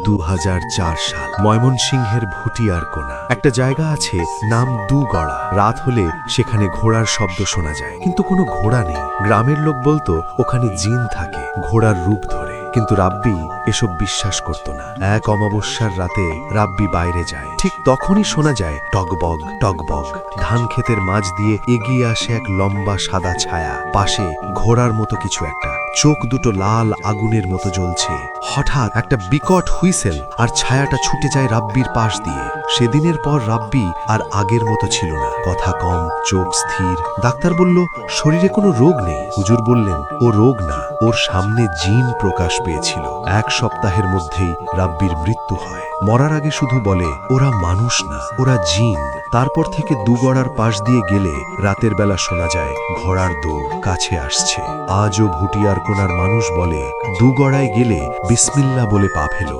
2004 সাল, ময়মনসিংহের ভুটিয়ার কোনা একটা জায়গা আছে নাম দুগড়া। রাত হলে সেখানে ঘোড়ার শব্দ শোনা যায়, কিন্তু কোনো ঘোড়া নেই। গ্রামের লোক বলতো ওখানে জিন থাকে ঘোড়ার রূপ ধরে, কিন্তু রাব্বি এসব বিশ্বাস করত না। এক অমাবস্যার রাতে রাব্বি বাইরে যায়, ঠিক তখনই শোনা যায় টগবগ টগবগ। ধান ক্ষেতের মাঝ দিয়ে এগিয়ে আসে এক লম্বা সাদা ছায়া, পাশে ঘোড়ার মতো কিছু একটা, চোখ দুটো লাল আগুনের মতো জ্বলছে। হঠাৎ একটা বিকট হুইসেল, আর ছায়াটা ছুটে যায় রাব্বির পাশ দিয়ে। সেদিনের পর রাব্বি আর আগের মতো ছিল না, কথা কম, চোখ স্থির। ডাক্তার বলল শরীরে কোনো রোগ নেই। হুজুর বললেন ও রোগ না, ওর সামনে জিন প্রকাশ পেয়েছিল। 1 সপ্তাহের মধ্যেই রাব্বির মৃত্যু হয়। মরার আগে শুধু বলে ওরা মানুষ না, ওরা জিন। তারপর থেকে দুগড়ার পাশ দিয়ে গেলে রাতের বেলা শোনা যায় ঘোড়ার দৌড় কাছে আসছে। আজও ভুটিয়ার কোনার মানুষ বলে দুগড়ায় গেলে বিসমিল্লাহ বলে পা ফেলো,